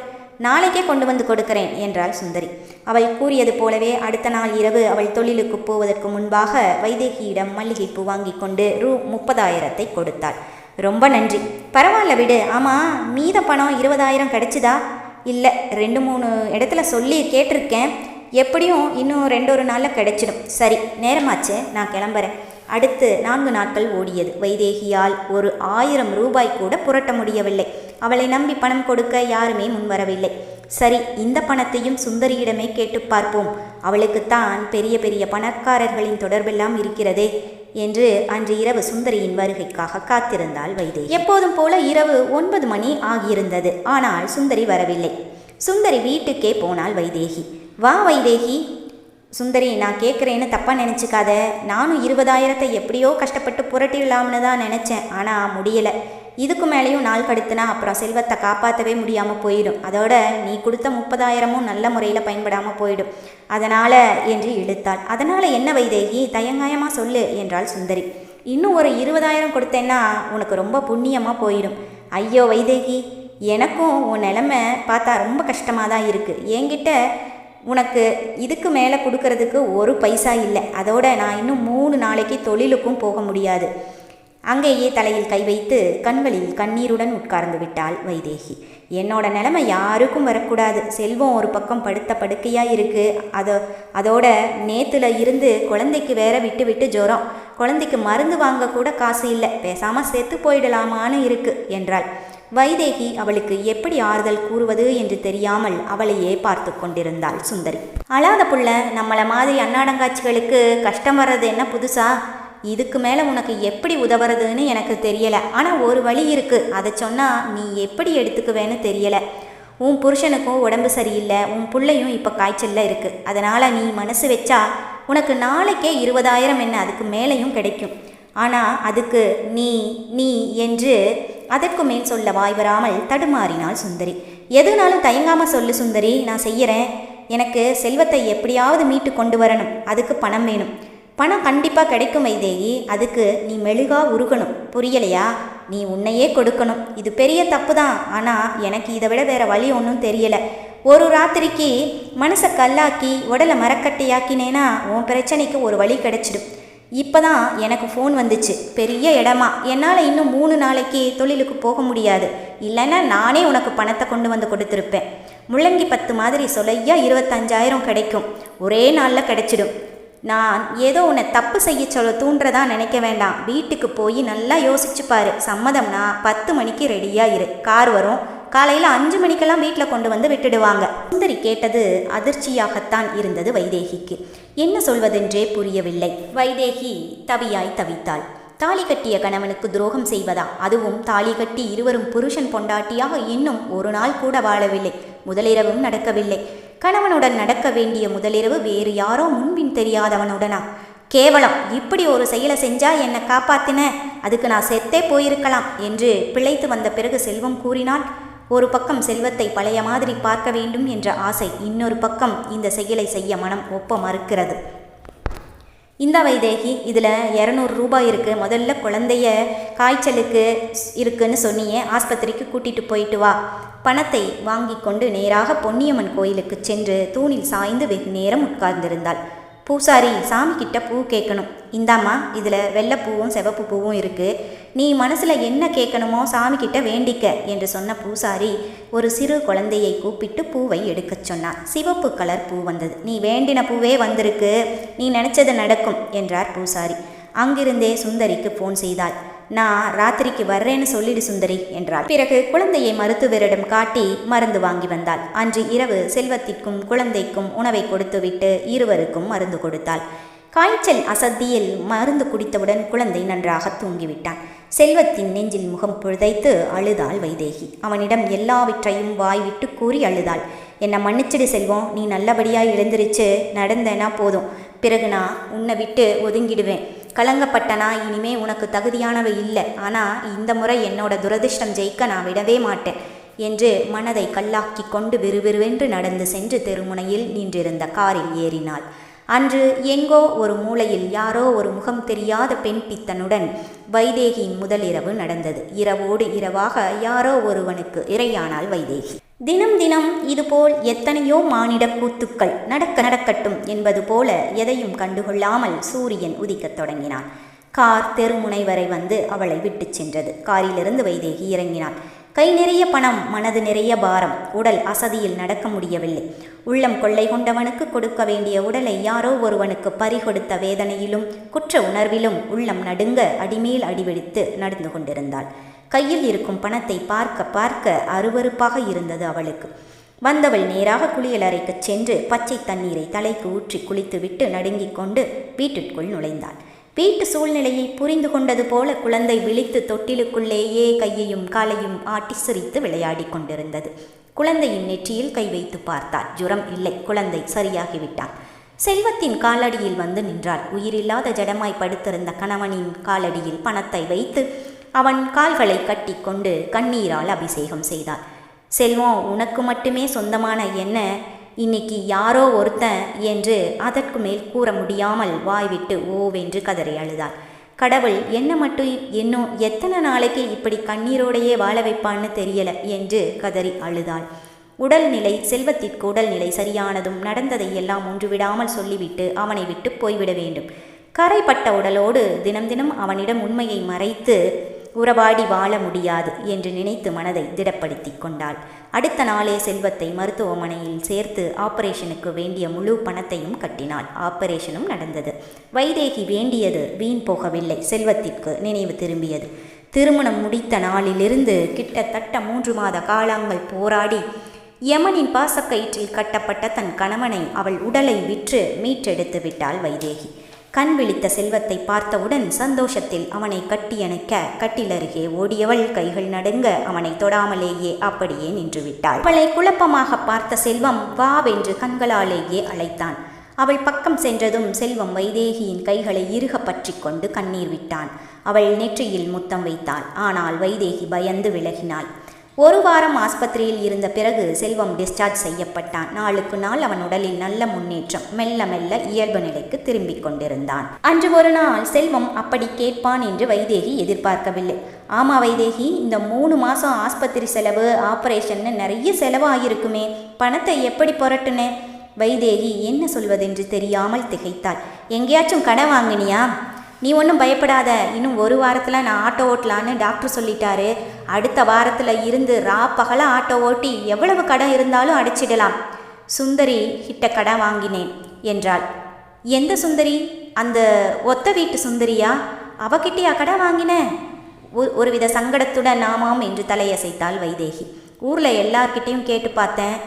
நாளைக்கே கொண்டு வந்து கொடுக்கிறேன் என்றாள் சுந்தரி. அவள் கூறியது போலவே அடுத்த நாள் இரவு அவள் தொழிலுக்கு போவதற்கு முன்பாக வைதேகியிடம் மல்லிகைப்பூ வாங்கி கொண்டு ரூ. 30,000 கொடுத்தாள். ரொம்ப நன்றி. பரவாயில்ல விடு. ஆமாம், மீத பணம் 20,000 கிடைச்சிதா? இல்லை, 2-3 இடத்துல சொல்லி கேட்டிருக்கேன். எப்படியும் இன்னும் 2-1 நாளில் கிடைச்சிடும். சரி, நேரமாச்சு, நான் கிளம்புறேன். அடுத்து 4 நாட்கள் ஓடியது. வைதேகியால் ஒரு 1000 ரூபாய் கூட புரட்ட முடியவில்லை. அவளை நம்பி பணம் கொடுக்க யாருமே முன்வரவில்லை. சரி, இந்த பணத்தையும் சுந்தரியிடமே கேட்டு பார்ப்போம். அவளுக்குத்தான் பெரிய பெரிய பணக்காரர்களின் தொடர்பெல்லாம் இருக்கிறதே என்று அன்று இரவு சுந்தரியின் வருகைக்காக காத்திருந்தாள் வைதேகி. எப்போதும் போல இரவு 9 மணி ஆகியிருந்தது. ஆனால் சுந்தரி வரவில்லை. சுந்தரி வீட்டுக்கே போனாள் வைதேகி. வா வைதேகி. சுந்தரி, நான் கேட்குறேன்னு தப்பாக நினச்சிக்காத. நானும் 20,000 எப்படியோ கஷ்டப்பட்டு புரட்டிடலாம்னு தான் நினச்சேன். ஆனால் முடியலை. இதுக்கு மேலேயும் நாள் கடுத்துனா அப்புறம் செல்வத்தை காப்பாற்றவே முடியாமல் போயிடும். அதோட நீ கொடுத்த 30,000 நல்ல முறையில் பயன்படாமல் போயிடும். அதனால் என்று இழுத்தாள். அதனால் என்ன வைதேகி, தயங்காயமாக சொல்லு என்றாள் சுந்தரி. இன்னும் ஒரு 20,000 கொடுத்தேன்னா உனக்கு ரொம்ப புண்ணியமாக போயிடும். ஐயோ வைதேகி, எனக்கும் உன் நிலைமை பார்த்தா ரொம்ப கஷ்டமாக தான் இருக்குது. என்கிட்ட உனக்கு இதுக்கு மேலே கொடுக்கறதுக்கு ஒரு பைசா இல்லை. அதோட நான் இன்னும் 3 நாளைக்கு தொழிலுக்கும் போக முடியாது. அங்கேயே தலையில் கை வைத்து கண்களில் கண்ணீருடன் உட்கார்ந்து விட்டாள் வைதேகி. என்னோட நிலைமை யாருக்கும் வரக்கூடாது. செல்வம் ஒரு பக்கம் படுத்த படுக்கையாக இருக்குது. அதோட நேத்துல இருந்து குழந்தைக்கு வேற விட்டு விட்டு ஜுரம். குழந்தைக்கு மருந்து வாங்க கூட காசு இல்லை. பேசாமல் செத்து போயிடலாமான்னு இருக்கு என்றாள். வைதேகி அவளுக்கு எப்படி ஆறுதல் கூறுவது என்று தெரியாமல் அவளையே பார்த்து கொண்டிருந்தாள் சுந்தரி. அழாத புள்ள, நம்மளை மாதிரி அன்னாடங்காட்சிகளுக்கு கஷ்டம் வர்றது என்ன புதுசா? இதுக்கு மேலே உனக்கு எப்படி உதவுறதுன்னு எனக்கு தெரியலை. ஆனால் ஒரு வழி இருக்குது. அதை சொன்னால் நீ எப்படி எடுத்துக்குவேன்னு தெரியலை. உன் புருஷனுக்கும் உடம்பு சரியில்லை. உன் பிள்ளையும் இப்போ காய்ச்சலில் இருக்குது. அதனால் நீ மனசு வச்சா உனக்கு நாளைக்கே 20,000 என்ன, அதுக்கு மேலேயும் கிடைக்கும். ஆனால் அதுக்கு நீ நீ என்று அதற்கு மேல் சொல்ல வாய் வராமல் தடுமாறினாள் சுந்தரி. எதுனாலும் தயங்காமல் சொல்லு சுந்தரி, நான் செய்யறேன். எனக்கு செல்வத்தை எப்படியாவது மீட்டு கொண்டு வரணும். அதுக்கு பணம் வேணும். பணம் கண்டிப்பாக கிடைக்கும் வைதேகி. அதுக்கு நீ மெழுகா உருகணும். புரியலையா? நீ உன்னையே கொடுக்கணும். இது பெரிய தப்பு தான். ஆனால் எனக்கு இதை விட வேற வழி ஒன்றும் தெரியலை. ஒரு ராத்திரிக்கு மனசை கல்லாக்கி உடலை மரக்கட்டையாக்கினேன்னா உன் பிரச்சனைக்கு ஒரு வழி கிடைச்சிடும். இப்போ தான் எனக்கு ஃபோன் வந்துச்சு, பெரிய இடமா. என்னால் இன்னும் 3 நாளைக்கு தொழிலுக்கு போக முடியாது. இல்லைன்னா நானே உனக்கு பணத்தை கொண்டு வந்து கொடுத்துருப்பேன். முள்ளங்கி 10 மாதிரி சொலையா 25,000 கிடைக்கும். ஒரே நாளில் கிடைச்சிடும். நான் ஏதோ உன்னை தப்பு செய்ய சொல்ல தூண்டுறதா நினைக்க வேண்டாம். வீட்டுக்கு போய் நல்லா யோசிச்சு பாரு. சம்மதம்னா 10 மணிக்கு ரெடியாக இரு. கார் வரும். காலையில் 5 மணிக்கெல்லாம் வீட்டில் கொண்டு வந்து விட்டுடுவாங்க. சுந்தரி கேட்டது அதிர்ச்சியாகத்தான் இருந்தது வைதேகிக்கு. என்ன சொல்வதென்றே புரியவில்லை. வைதேகி தவியாய் தவித்தாள். தாலி கட்டிய கணவனுக்கு துரோகம் செய்வதா? அதுவும் தாலி கட்டி இருவரும் புருஷன் பொண்டாட்டியாக இன்னும் ஒரு நாள் கூட வாழவில்லை. முதலிரவும் நடக்கவில்லை. கணவனுடன் நடக்க வேண்டிய முதலிரவு வேறு யாரோ முன்பின் தெரியாதவனுடனா? கேவலம். இப்படி ஒரு செயலை செஞ்சா என்னை காப்பாத்தின, அதுக்கு நான் செத்தே போயிருக்கலாம் என்று பிழைத்து வந்த பிறகு செல்வம் கூறினாள். ஒரு பக்கம் செல்வத்தை பழைய மாதிரி பார்க்க வேண்டும் என்ற ஆசை, இன்னொரு பக்கம் இந்த செயலை செய்ய மனம் ஒப்ப மறுக்கிறது. இந்த வைதேகி, இதில் 200 ரூபாய் இருக்குது. முதல்ல குழந்தைய காய்ச்சலுக்கு இருக்குன்னு சொன்னியே, ஆஸ்பத்திரிக்கு கூட்டிகிட்டு போயிட்டு வா. பணத்தை வாங்கி கொண்டு நேராக பொன்னியம்மன் கோயிலுக்கு சென்று தூணில் சாய்ந்து வெகு நேரம் உட்கார்ந்திருந்தாள். பூசாரி, சாமி கிட்ட பூ கேட்கணும். இந்தாம்மா, இதில் வெள்ளைப்பூவும் சிவப்பு பூவும் இருக்குது. நீ மனசில் என்ன கேட்கணுமோ சாமி கிட்ட வேண்டிக்க என்று சொன்ன பூசாரி ஒரு சிறு குழந்தையை கூப்பிட்டு பூவை எடுக்கச் சொன்னார். சிவப்பு கலர் பூ வந்தது. நீ வேண்டின பூவே வந்திருக்கு, நீ நினச்சது நடக்கும் என்றார் பூசாரி. அங்கிருந்தே சுந்தரிக்கு ஃபோன் செய்தாள். நான் ராத்திரிக்கு வர்றேன்னு சொல்லிடு சுந்தரி என்றாள். பிறகு குழந்தையை மருத்துவரிடம் காட்டி மருந்து வாங்கி வந்தாள். அன்று இரவு செல்வத்திற்கும் குழந்தைக்கும் உணவை கொடுத்துவிட்டு இருவருக்கும் மருந்து கொடுத்தாள். காய்ச்சல் அசத்தியில் மருந்து குடித்தவுடன் குழந்தை நன்றாக தூங்கிவிட்டான். செல்வத்தின் நெஞ்சில் முகம் புதைத்து அழுதாள் வைதேகி. அவனிடம் எல்லாவற்றையும் வாய்விட்டு கூறி அழுதாள். என்னை மன்னிச்சிடு செல்வம், நீ நல்லபடியாக எழுந்திருச்சு நடந்தேனா போதும். பிறகு நான் உன்னை விட்டு ஒதுங்கிடுவேன். கலங்கப்பட்டனா இனிமே உனக்கு தகுதியானவ இல்லை. ஆனால் இந்த முறை என்னோட துரதிர்ஷ்டம் ஜெயிக்க நான் விடவே மாட்டேன் என்று மனதை கல்லாக்கி கொண்டு விறுவிறுவென்று நடந்து சென்று தெருமுனையில் நின்றிருந்த காரில் ஏறினாள். அன்று எங்கோ ஒரு மூலையில் யாரோ ஒரு முகம் தெரியாத பெண் பித்தனுடன் வைதேகியின் முதலிரவு நடந்தது. இரவோடு இரவாக யாரோ ஒருவனுக்கு இரையானாள் வைதேகி. தினம் தினம் இதுபோல் எத்தனையோ மானிட கூத்துக்கள் நடக்கட்டும் என்பது போல எதையும் கண்டுகொள்ளாமல் சூரியன் உதிக்கத் தொடங்கினான். கார் தெருமுனை வரை வந்து அவளை விட்டு சென்றது. காரிலிருந்து வைதேகி இறங்கினாள். கை நிறைய பணம், மனது நிறைய பாரம். உடல் அசதியில் நடக்க முடியவில்லை. உள்ளம் கொள்ளை கொண்டவனுக்கு கொடுக்க வேண்டிய உடலை யாரோ ஒருவனுக்கு பறிகொடுத்த வேதனையிலும் குற்ற உணர்விலும் உள்ளம் நடுங்க அடிமேல் அடிவெடித்து நடந்து கொண்டிருந்தாள். கையில் இருக்கும் பணத்தை பார்க்க பார்க்க அருவருப்பாக இருந்தது அவளுக்கு. வந்தவள் நேராக குளியலறைக்கு சென்று பச்சை தண்ணீரை தலைக்கு ஊற்றி குளித்துவிட்டு நடுங்கிக் கொண்டு வீட்டிற்குள் நுழைந்தாள். வீட்டு சூழ்நிலையை புரிந்து கொண்டது போல குழந்தை விழித்து தொட்டிலுக்குள்ளேயே கையையும் காலையும் ஆட்டி சிரித்து விளையாடி கொண்டிருந்தது. குழந்தையின் நெற்றியில் கை வைத்து பார்த்தாள். ஜுரம் இல்லை, குழந்தை சரியாகிவிட்டான். செல்வத்தின் காலடியில் வந்து நின்றாள். உயிரில்லாத ஜடமாய் படுத்திருந்த கணவனின் காலடியில் பணத்தை வைத்து அவன் கால்களை கட்டி கொண்டு கண்ணீரால் அபிஷேகம் செய்தாள். செல்வம், உனக்கு மட்டுமே சொந்தமான என்ன இன்னைக்கு யாரோ ஒருத்தன் என்று அதற்கு மேல் கூற முடியாமல் வாய்விட்டு ஓவென்று கதறி அழுதாள். கடவுள் என்ன மட்டும் இன்னும் எத்தனை நாளைக்கு இப்படி கண்ணீரோடையே வாழ வைப்பான்னு தெரியல என்று கதறி அழுதாள். உடல்நிலை செல்வத்திற்கு உடல்நிலை சரியானதும் நடந்ததை எல்லாம் ஒன்றுவிடாமல் சொல்லிவிட்டு அவனை விட்டு போய்விட வேண்டும். கரைப்பட்ட உடலோடு தினம் தினம் அவனிடம் உண்மையை மறைத்து உறவாடி வாழ முடியாது என்று நினைத்து மனதை திடப்படுத்தி கொண்டாள். அடுத்த நாளே செல்வத்தை மருத்துவமனையில் சேர்த்து ஆபரேஷனுக்கு வேண்டிய முழு பணத்தையும் கட்டினாள். ஆபரேஷனும் நடந்தது. வைதேகி வேண்டியது வீண் போகவில்லை. செல்வத்திற்கு நினைவு திரும்பியது. திருமணம் முடித்த நாளிலிருந்து கிட்டத்தட்ட 3 மாத காலங்கள் போராடி யமனின் பாசக்கயிற்றில் கட்டப்பட்ட தன் கணவனை அவள் உடலை விற்று மீட்டெடுத்து விட்டாள் வைதேகி. கண் விழித்த செல்வத்தை பார்த்தவுடன் சந்தோஷத்தில் அவனை கட்டியணைக்க கட்டிலருகே ஓடியவள் கைகள் நடுங்க அவனை தொடாமலேயே அப்படியே நின்று விட்டாள். அவளை குழப்பமாக பார்த்த செல்வம் வாவென்று கண்களாலேயே அழைத்தான். அவள் பக்கம் சென்றதும் செல்வம் வைதேகியின் கைகளை இறுக பற்றி கொண்டு கண்ணீர் விட்டான். அவள் நெற்றியில் முத்தம் வைத்தாள். ஆனால் வைதேகி பயந்து விலகினாள். ஒரு வாரம் ஆஸ்பத்திரியில் இருந்த பிறகு செல்வம் டிஸ்சார்ஜ் செய்யப்பட்டான். நாளுக்கு நாள் அவன் உடலில் நல்ல முன்னேற்றம். மெல்ல மெல்ல இயல்பு நிலைக்கு திரும்பிக் கொண்டிருந்தான். அன்று ஒரு நாள் செல்வம் அப்படி கேட்பான் என்று வைதேகி எதிர்பார்க்கவில்லை. ஆமா வைதேகி, இந்த 3 மாதம் ஆஸ்பத்திரி செலவு, ஆபரேஷன்னு நிறைய செலவு ஆகியிருக்குமே, பணத்தை எப்படி புரட்டுனே? வைதேகி என்ன சொல்வதென்று தெரியாமல் திகைத்தாள். எங்கேயாச்சும் கடன் வாங்கினியா? நீ ஒன்றும் பயப்படாத, இன்னும் 1 வாரத்தில் நான் ஆட்டோ ஓட்டலான்னு டாக்டர் சொல்லிட்டாரு. அடுத்த வாரத்தில் இருந்து பகலாக ஆட்டோ ஓட்டி எவ்வளவு கடன் இருந்தாலும் அடைச்சிடலாம். சுந்தரி கிட்ட கடன் வாங்கினேன் என்றாள். எந்த சுந்தரி? அந்த ஒத்த வீட்டு சுந்தரியா? அவகிட்டையா கடன் வாங்கினேன்? ஒருவித சங்கடத்துடன் ஆமாம் என்று தலையசைத்தாள் வைதேகி. ஊரில் எல்லார்கிட்டையும் கேட்டு பார்த்தேன்,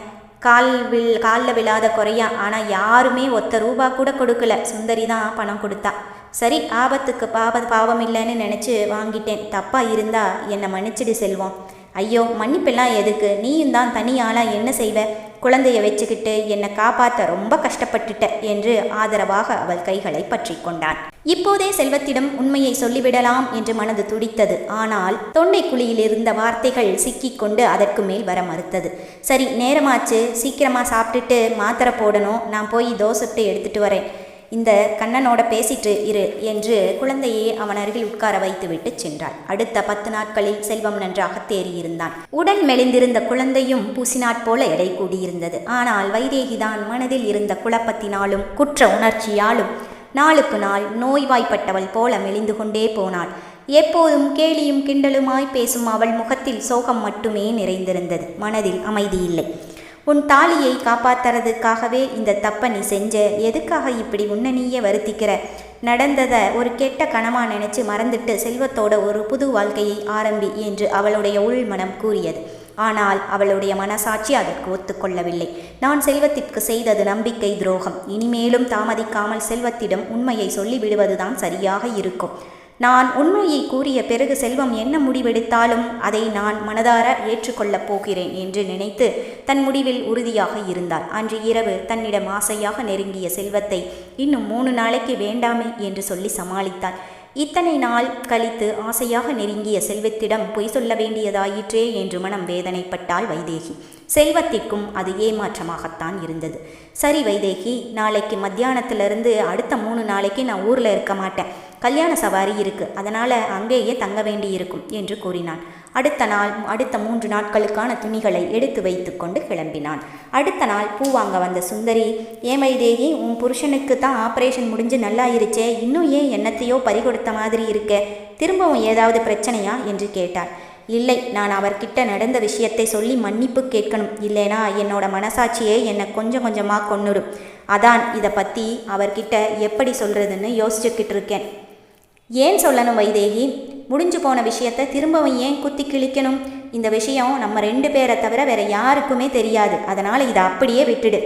காலில் விழாத குறையா. ஆனால் யாருமே ₹1 கூட கொடுக்கல. சுந்தரி தான் பணம் கொடுத்தா. சரி, ஆபத்துக்கு பாவம் இல்லைன்னு நினச்சி வாங்கிட்டேன். தப்பாக இருந்தா என்னை மன்னிச்சிடு செல்வம். ஐயோ, மன்னிப்பெல்லாம் எதுக்கு? நீயும் தான் தனி ஆளாக என்ன செய்வ? குழந்தைய வச்சுக்கிட்டு என்னை காப்பாற்ற ரொம்ப கஷ்டப்பட்டுட்ட என்று ஆதரவாக அவள் கைகளை பற்றி கொண்டான். இப்போதே செல்வத்திடம் உண்மையை சொல்லிவிடலாம் என்று மனது துடித்தது. ஆனால் தொண்டைக்குழியில் இருந்த வார்த்தைகள் சிக்கிக்கொண்டு அதற்கு மேல் வர மறுத்தது. சரி, நேரமாச்சு, சீக்கிரமாக சாப்பிட்டுட்டு மாத்திரை போடணும். நான் போய் தோசை எடுத்துட்டு வரேன். இந்த கண்ணனோட பேசிட்டு இரு என்று குழந்தையை அவன் அருகில் உட்கார வைத்துவிட்டு சென்றாள். அடுத்த 10 நாட்களில் செல்வம் நன்றாக தேறியிருந்தான். உடல் மெலிந்திருந்த குழந்தையும் பூசினாற் போல எடை கூடியிருந்தது. ஆனால் வைதேகிதான் மனதில் இருந்த குழப்பத்தினாலும் குற்ற உணர்ச்சியாலும் நாளுக்கு நாள் நோய்வாய்ப்பட்டவள் போல மெலிந்து கொண்டே போனாள். எப்போதும் கேலியும் கிண்டலுமாய் பேசும் அவள் முகத்தில் சோகம் மட்டுமே நிறைந்திருந்தது. மனதில் அமைதி இல்லை. உன் தாலியை காப்பாத்துறதுக்காகவே இந்த தப்பை நீ செஞ்ச. எதுக்காக இப்படி உன்னை நீயே வருத்திக்கிற? நடந்ததை ஒரு கெட்ட கனவா நினைச்சு மறந்துட்டு செல்வத்தோட ஒரு புது வாழ்க்கையை ஆரம்பி என்று அவளுடைய உள்மனம் கூறியது. ஆனால் அவளுடைய மனசாட்சி அதற்கு ஒத்துக்கொள்ளவில்லை. நான் செல்வத்திற்கு செய்தது நம்பிக்கை துரோகம். இனிமேலும் தாமதிக்காமல் செல்வத்திடம் உண்மையை சொல்லிவிடுவதுதான் சரியாக இருக்கும். நான் உண்மையை கூறிய பிறகு செல்வம் என்ன முடிவெடுத்தாலும் அதை நான் மனதார ஏற்றுக்கொள்ளப் போகிறேன் என்று நினைத்து தன் முடிவில் உறுதியாக இருந்தாள். அன்று இரவு தன்னிடம் ஆசையாக நெருங்கிய செல்வத்தை இன்னும் 3 நாளைக்கு வேண்டாமே என்று சொல்லி சமாளித்தாள். இத்தனை நாள் கழித்து ஆசையாக நெருங்கிய செல்வத்திடம் பொய் சொல்ல வேண்டியதாயிற்றே என்று மனம் வேதனைப்பட்டாள் வைதேகி. செல்வத்திற்கும் அது ஏமாற்றமாகத்தான் இருந்தது. சரி வைதேகி, நாளைக்கு மத்தியானத்திலிருந்து அடுத்த 3 நாளைக்கு நான் ஊரில் இருக்க மாட்டேன். கல்யாண சவாரி இருக்கு, அதனால் அங்கேயே தங்க வேண்டியிருக்கும் என்று கூறினான். அடுத்த 3 நாட்களுக்கான துணிகளை எடுத்து வைத்து கொண்டு கிளம்பினான். அடுத்த நாள் பூ வாங்க வந்த சுந்தரி, ஏன் வைதேகி, உன் புருஷனுக்கு தான் ஆப்ரேஷன் முடிஞ்சு நல்லா இருச்சே, இன்னும் ஏன் என்னத்தையோ பறிகொடுத்த மாதிரி இருக்க? திரும்பவும் ஏதாவது பிரச்சனையா என்று கேட்டார். இல்லை, நான் அவர்கிட்ட நடந்த விஷயத்தை சொல்லி மன்னிப்பு கேட்கணும். இல்லைனா என்னோட மனசாட்சியே என்னை கொஞ்சம் கொஞ்சமாக கொன்னுடும். அதான் இதை பற்றி அவர்கிட்ட எப்படி சொல்கிறதுன்னு யோசிச்சுக்கிட்டு இருக்கேன். ஏன் சொல்லணும் வைதேகி? முடிஞ்சு போன விஷயத்தை திரும்பவும் ஏன் குத்தி கிழிக்கணும்? இந்த விஷயம் நம்ம 2 பேரை தவிர வேற யாருக்குமே தெரியாது. அதனால் இதை அப்படியே விட்டுடு.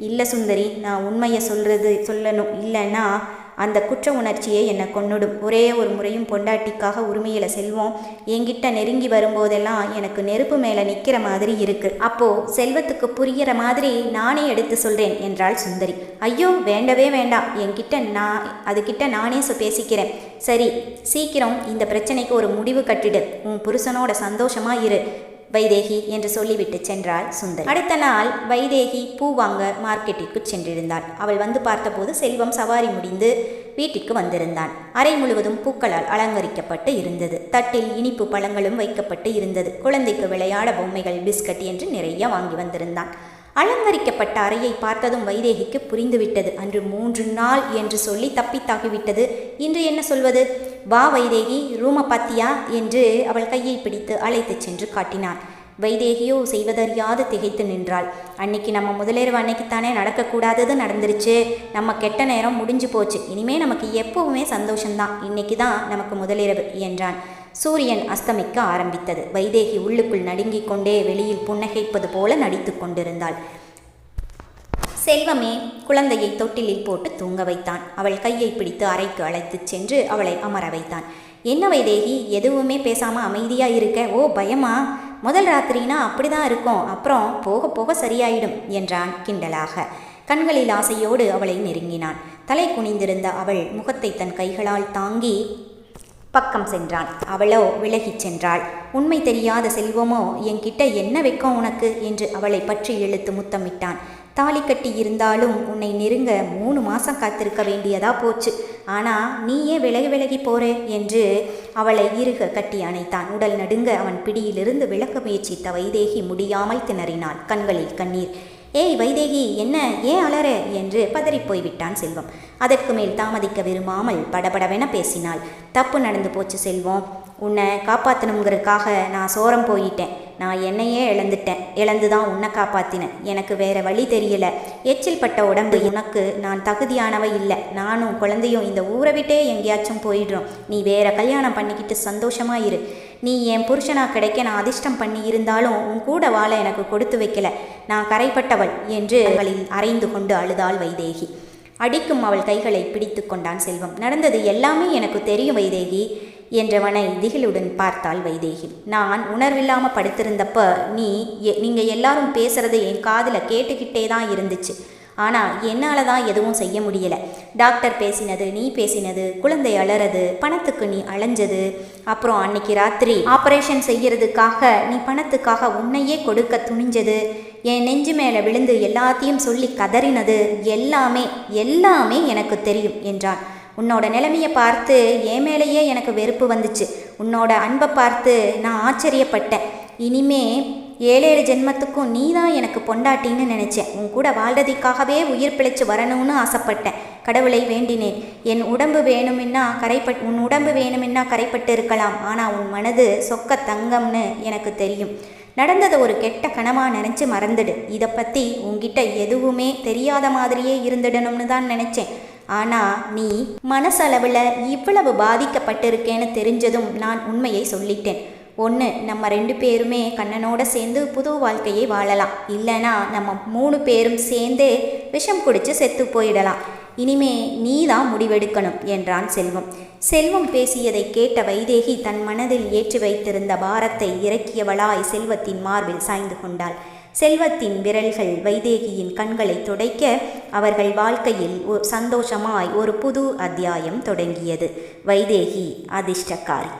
இல்லை சுந்தரி, நான் உண்மையை சொல்லணும். இல்லைன்னா அந்த குற்ற உணர்ச்சியே என்னை கொன்னுடும். ஒரே ஒரு முறையும் பொண்டாட்டிக்காக உரிமையில் செல்வம் என்கிட்ட நெருங்கி வரும்போதெல்லாம் எனக்கு நெருப்பு மேலே நிற்கிற மாதிரி இருக்கு. அப்போ செல்வத்துக்கு புரிகிற மாதிரி நானே எடுத்து சொல்கிறேன் என்றாள் சுந்தரி. ஐயோ, வேண்டவே வேண்டாம், அதுக்கிட்ட நானே பேசிக்கிறேன். சரி, சீக்கிரம் இந்த பிரச்சனைக்கு ஒரு முடிவு கட்டிடு. உன் புருஷனோட சந்தோஷமா இரு வைதேகி என்று சொல்லிவிட்டு சென்றாள் சுந்தரி. அடுத்த நாள் வைதேகி பூ வாங்க மார்க்கெட்டிற்கு சென்றிருந்தாள். அவள் வந்து பார்த்தபோது செல்வம் சவாரி முடிந்து வீட்டிற்கு வந்திருந்தான். அறை முழுவதும் பூக்களால் அலங்கரிக்கப்பட்டு இருந்தது. தட்டில் இனிப்பு பழங்களும் வைக்கப்பட்டு இருந்தது. குழந்தைக்கு விளையாட பொம்மைகள், பிஸ்கட் என்று நிறைய வாங்கி வந்திருந்தான். அலங்கரிக்கப்பட்ட அறையை பார்த்ததும் வைதேகிக்கு புரிந்துவிட்டது. அன்று 3 நாள் என்று சொல்லி தப்பித்தாகிவிட்டது. இன்று என்ன சொல்வது? வா வைதேகி, ரூமை பாத்தியா என்று அவள் கையை பிடித்து அழைத்து சென்று காட்டினான். வைதேகியோ செய்வதறியாது திகைத்து நின்றாள். அன்னைக்கு நம்ம முதலிரவு அன்னைக்குத்தானே நடக்கக்கூடாதது நடந்துருச்சு. நம்ம கெட்ட நேரம் முடிஞ்சு போச்சு. இனிமே நமக்கு எப்பவுமே சந்தோஷம்தான். இன்னைக்கு தான் நமக்கு முதலிரவு என்றான். சூரியன் அஸ்தமிக்க ஆரம்பித்தது. வைதேகி உள்ளுக்குள் நடுங்கிக் கொண்டே வெளியில் புன்னகைப்பது போல நடித்து கொண்டிருந்தாள். செல்வமே குழந்தையை தொட்டிலில் போட்டு தூங்க வைத்தான். அவள் கையை பிடித்து அறைக்கு அழைத்துச் சென்று அவளை அமர வைத்தான். என்ன வைதேகி, எதுவுமே பேசாமல் அமைதியாக இருக்க? ஓ, பயமா? முதல் ராத்திரினா அப்படிதான் இருக்கும், அப்புறம் போக போக சரியாயிடும் என்றான் கிண்டலாக. கண்களில் ஆசையோடு அவளை நெருங்கினான். தலை குனிந்திருந்த அவள் முகத்தை தன் கைகளால் தாங்கி பக்கம் சென்றான். அவளோ விலகிச் சென்றாள். உண்மை தெரியாத செல்வமோ, என்கிட்ட என்ன வெக்கம் உனக்கு என்று அவளை பற்றி இழுத்து முத்தமிட்டான். தாலி கட்டி இருந்தாலும் உன்னை நெருங்க 3 மாசம் காத்திருக்க வேண்டியதா போச்சு. ஆனால் நீ ஏன் விலகி போறே என்று அவளை இறுக கட்டி அணைத்தான். உடல் நடுங்க அவன் பிடியிலிருந்து விலக்க முயற்சித்த வைதேகி முடியாமல் திணறினாள். கண்களில் கண்ணீர். ஏய் வைதேகி, என்ன, ஏன் அலற என்று பதறிப்போய்விட்டான் செல்வம். அதற்கு மேல் தாமதிக்க விரும்பாமல் படபடவென பேசினாள். தப்பு நடந்து போச்சு செல்வம். உன்னை காப்பாற்றணுங்கிறதுக்காக நான் சோரம் போயிட்டேன். நான் என்னையே இழந்துதான் உன்னை காப்பாற்றினேன். எனக்கு வேற வழி தெரியல. எச்சில் பட்ட உடம்பு உனக்கு நான் தகுதியானவ இல்லை. நானும் குழந்தையும் இந்த ஊரை விட்டே எங்கேயாச்சும் போயிடுறோம். நீ வேற கல்யாணம் பண்ணிக்கிட்டு சந்தோஷமா இரு. நீ என் புருஷனா கிடைக்க நான் அதிர்ஷ்டம் பண்ணி இருந்தாலும் உன் கூட வாழ எனக்கு கொடுத்து வைக்கல. நான் கரைப்பட்டவள் என்று அவளில் அரைந்து கொண்டு அழுதாள் வைதேகி. அடிக்கும் அவள் கைகளை பிடித்து கொண்டான் செல்வம். நடந்தது எல்லாமே எனக்கு தெரியும் வைதேகி என்றவனை திகிலுடன் பார்த்தாள் வைதேகி. நான் உணர்வில்லாமல் படுத்திருந்தப்ப நீங்கள் எல்லாரும் பேசுறது என் காதில் கேட்டுக்கிட்டே தான் இருந்துச்சு. ஆனால் என்னால் தான் எதுவும் செய்ய முடியலை. டாக்டர் பேசினது, நீ பேசினது, குழந்தை அலறது, பணத்துக்கு நீ அலைஞ்சது, அப்புறம் அன்னைக்கு ராத்திரி ஆப்ரேஷன் செய்யறதுக்காக நீ பணத்துக்காக உன்னையே கொடுக்க துணிஞ்சது, என் நெஞ்சு மேலே விழுந்து எல்லாத்தையும் சொல்லி கதறினது எல்லாமே எனக்கு தெரியும் என்றான். உன்னோட நிலைமையை பார்த்து என் மேலேயே எனக்கு வெறுப்பு வந்துச்சு. உன்னோட அன்பை பார்த்து நான் ஆச்சரியப்பட்டேன். இனிமே 7 ஜென்மத்துக்கும் நீ தான் எனக்கு பொண்டாட்டின்னு நினச்சேன். உன் கூட வாழ்றதுக்காகவே உயிர் பிழைச்சு வரணும்னு ஆசைப்பட்டேன். கடவுளை வேண்டினேன். உன் உடம்பு வேணுமென்னா கரைப்பட்டு இருக்கலாம். ஆனால் உன் மனது சொக்க தங்கம்னு எனக்கு தெரியும். நடந்ததை ஒரு கெட்ட கனமாக நினச்சி மறந்துடு. இதை பற்றி உன்கிட்ட எதுவுமே தெரியாத மாதிரியே இருந்துடணும்னு தான் நினச்சேன். ஆனால் நீ மனசளவில் இவ்வளவு பாதிக்கப்பட்டிருக்கேன்னு தெரிஞ்சதும் நான் உண்மையை சொல்லிட்டேன். ஒன்று, நம்ம 2 பேருமே கண்ணனோட சேர்ந்து புது வாழ்க்கையை வாழலாம். இல்லைனா நம்ம 3 பேரும் சேர்ந்தே விஷம் குடித்து செத்து போயிடலாம். இனிமே நீ தான் முடிவெடுக்கணும் என்றான் செல்வம். செல்வம் பேசியதை கேட்ட வைதேகி தன் மனதில் ஏற்றி வைத்திருந்த பாரத்தை இறக்கியவளாய் செல்வத்தின் மார்பில் சாய்ந்து கொண்டாள். செல்வத்தின் விரல்கள் வைதேகியின் கண்களை துடைக்க அவர்கள் வாழ்க்கையில் சந்தோஷமாய் ஒரு புது அத்தியாயம் தொடங்கியது. வைதேகி அதிர்ஷ்டக்காரி.